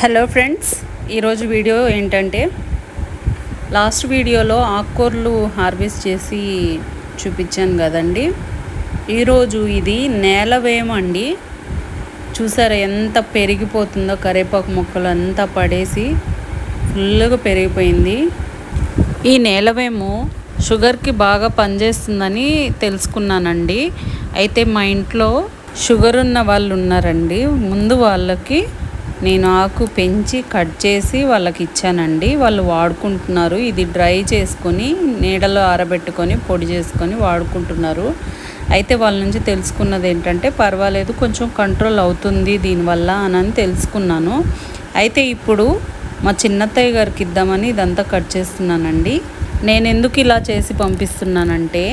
Hello friends, ఈరోజు video ఏంటంటే last వీడియోలో ఆకుకూరలు హార్వెస్ట్ చేసి చూపించాను కదండి. ఈరోజు ఇది నేలవేమండి. చూసారా ఎంత పెరిగిపోతుందో, కరివేపాకు మొక్కలు అంతా పడేసి ఫుల్గా పెరిగిపోయింది. ఈ నేలవేము షుగర్కి బాగా పనిచేస్తుందని తెలుసుకున్నానండి. అయితే మా ఇంట్లో షుగర్ ఉన్న వాళ్ళు ఉన్నారండి. ముందు వాళ్ళకి నేను ఆకు పెంచి కట్ చేసి వాళ్ళకి ఇచ్చానండి. వాళ్ళు వాడుకుంటున్నారు. ఇది డ్రై చేసుకొని నీడలో ఆరబెట్టుకొని పొడి చేసుకొని వాడుకుంటున్నారు. అయితే వాళ్ళ నుంచి తెలుసుకున్నది ఏంటంటే పర్వాలేదు, కొంచెం కంట్రోల్ అవుతుంది దీనివల్ల అని తెలుసుకున్నాను. అయితే ఇప్పుడు మా చిన్నత్తయ్య గారికి ఇద్దామని ఇదంతా కట్ చేస్తున్నానండి. నేను ఎందుకు ఇలా చేసి పంపిస్తున్నానంటే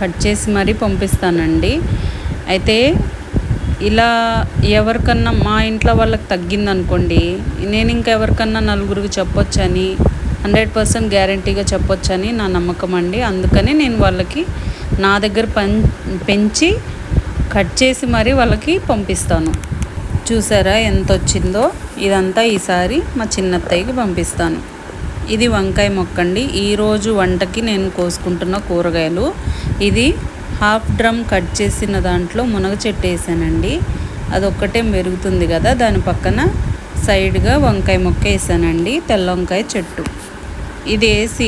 కట్ చేసి మరీ పంపిస్తానండి. అయితే ఇలా ఎవరికన్నా మా ఇంట్లో వాళ్ళకి తగ్గిందనుకోండి, నేను ఇంకెవరికన్నా నలుగురికి చెప్పొచ్చని 100% గ్యారంటీగా చెప్పొచ్చని నా నమ్మకం అండి. అందుకని నేను వాళ్ళకి నా దగ్గర పెంచి కట్ చేసి మరీ వాళ్ళకి పంపిస్తాను. చూసారా ఎంత వచ్చిందో. ఇదంతా ఈసారి మా చిన్నత్తయ్యకి పంపిస్తాను. ఇది వంకాయ మొక్కండి. ఈరోజు వంటకి నేను కోసుకుంటున్న కూరగాయలు. ఇది హాఫ్ డ్రమ్ కట్ చేసిన దాంట్లో మునగ చెట్టు వేసానండి. అదొక్కటే మెరుగుతుంది కదా, దాని పక్కన సైడ్గా వంకాయ మొక్క వేసానండి. తెల్ల వంకాయ చెట్టు. ఇది వేసి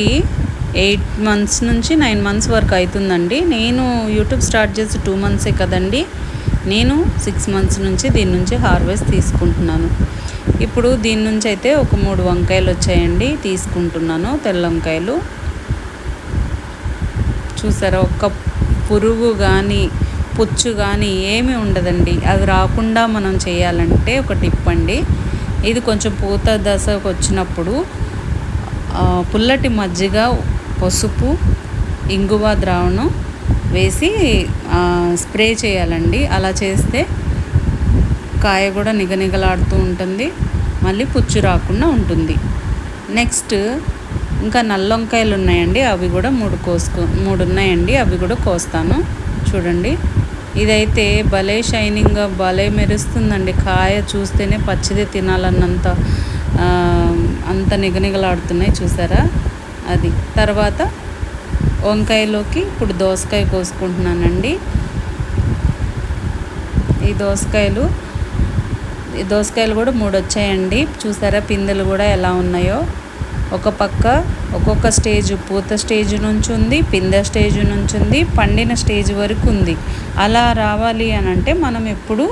8 months నుంచి 9 months వరకు అవుతుందండి. నేను యూట్యూబ్ స్టార్ట్ చేసి 2 monthsే కదండి. నేను 6 months నుంచి దీని నుంచి హార్వెస్ట్ తీసుకుంటున్నాను. ఇప్పుడు దీని నుంచి అయితే ఒక 3 వంకాయలు వచ్చాయండి, తీసుకుంటున్నాను. తెల్ల వంకాయలు చూసారా, ఒక్క పురుగు కానీ పుచ్చు కానీ ఏమీ ఉండదండి. అది రాకుండా మనం చేయాలంటే ఒక టిప్ అండి. ఇది కొంచెం పూత దశకు వచ్చినప్పుడు పుల్లటి మజ్జిగ, పసుపు, ఇంగువ ద్రావణం వేసి స్ప్రే చేయాలండి. అలా చేస్తే కాయ కూడా నిగనిగలాడుతూ ఉంటుంది, మళ్ళీ పుచ్చు రాకుండా ఉంటుంది. నెక్స్ట్ ఇంకా నల్ల వంకాయలు ఉన్నాయండి, అవి కూడా 3 ఉన్నాయండి, అవి కూడా కోస్తాను. చూడండి, ఇదైతే భలే షైనింగ్గా భలే మెరుస్తుందండి. కాయ చూస్తేనే పచ్చిదే తినాలన్నంత అంత నిగనిగలాడుతున్నాయి. చూసారా అది. తర్వాత వంకాయలోకి ఇప్పుడు దోసకాయ కోసుకుంటున్నానండి. ఈ దోసకాయలు కూడా 3 వచ్చాయండి. చూసారా పిందెలు కూడా ఎలా ఉన్నాయో. ఒక పక్క ఒక్కొక్క స్టేజ్ పూత స్టేజ్ నుంచి ఉంది, పిందె స్టేజ్ నుంచి ఉంది, పండిన స్టేజ్ వరకు ఉంది. అలా రావాలి అని అంటే మనం ఎప్పుడు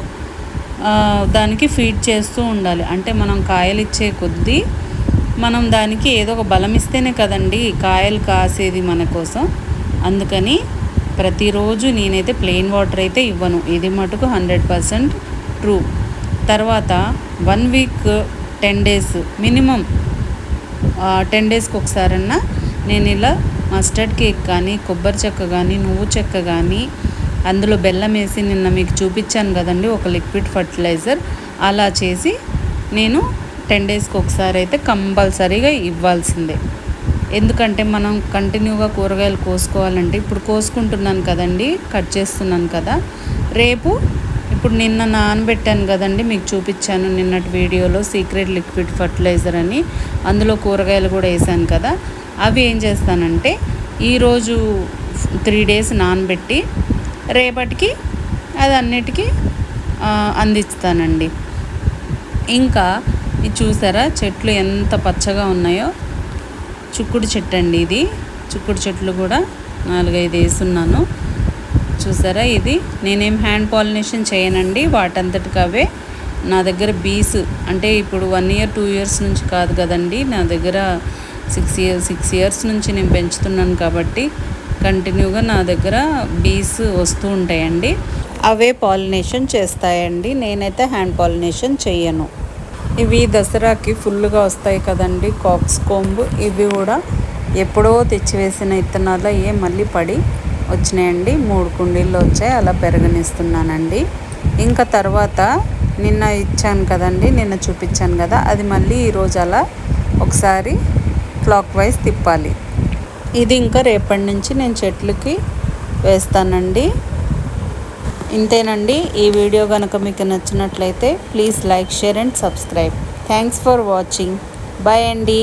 దానికి ఫీడ్ చేస్తూ ఉండాలి. అంటే మనం కాయలు ఇచ్చే కొద్దీ మనం దానికి ఏదో ఒక బలం ఇస్తేనే కదండి కాయలు కాసేది మన కోసం. అందుకని ప్రతిరోజు నేనైతే ప్లెయిన్ వాటర్ అయితే ఇవ్వను. ఇది మటుకు 100% ట్రూ. తర్వాత 1 week 10 days మినిమం 10 daysకి ఒకసారన్నా నేను ఇలా మస్టర్డ్ కేక్ కానీ, కొబ్బరి చెక్క కానీ, నువ్వు చెక్క కానీ, అందులో బెల్లం వేసి నిన్న మీకు చూపించాను కదండి ఒక లిక్విడ్ ఫర్టిలైజర్, అలా చేసి నేను 10 daysకి ఒకసారి అయితే కంపల్సరీగా ఇవ్వాల్సిందే. ఎందుకంటే మనం కంటిన్యూగా కూరగాయలు కోసుకోవాలంటే ఇప్పుడు కోసుకుంటున్నాను కదండి, కట్ చేస్తున్నాను కదా, రేపు ఇప్పుడు నిన్న నానబెట్టాను కదండి, మీకు చూపించాను నిన్నటి వీడియోలో సీక్రెట్ లిక్విడ్ ఫర్టిలైజర్ అని. అందులో కూరగాయలు కూడా వేసాను కదా. అవి ఏం చేస్తానంటే ఈరోజు 3 days నానబెట్టి రేపటికి అది అన్నిటికీ అందిస్తానండి. ఇంకా ఇది చూసారా చెట్లు ఎంత పచ్చగా ఉన్నాయో. చుక్కుడు చెట్టు అండి ఇది. చుక్కుడు చెట్లు కూడా 4-5 వేసున్నాను. చూసారా, ఇది నేనేం హ్యాండ్ పాలినేషన్ చేయనండి, వాటంతటికి అవే. నా దగ్గర బీస్ అంటే ఇప్పుడు 1 year 2 years నుంచి కాదు కదండి, నా దగ్గర 6 years నుంచి నేను పెంచుతున్నాను కాబట్టి కంటిన్యూగా నా దగ్గర బీస్ వస్తూ ఉంటాయండి. అవే పాలినేషన్ చేస్తాయండి, నేనైతే హ్యాండ్ పాలినేషన్ చేయను. ఇవి దసరాకి ఫుల్గా వస్తాయి కదండి కాక్స్ కోంబు. ఇవి కూడా ఎప్పుడో తెచ్చివేసిన విత్తనాలు మళ్ళీ పడి వచ్చినాయండి. 3 కుండీల్లో వచ్చాయి, అలా పెరగనిస్తున్నానండి. ఇంకా తర్వాత నిన్న ఇచ్చాను కదండి, నిన్న చూపించాను కదా, అది మళ్ళీ ఈరోజు అలా ఒకసారి క్లాక్ వైజ్ తిప్పాలి. ఇది ఇంకా రేపటి నుంచి నేను చెట్లకి వేస్తానండి. ఇంతేనండి. ఈ వీడియో కనుక మీకు నచ్చినట్లయితే please like, share and subscribe. Thanks for watching. Bye అండి.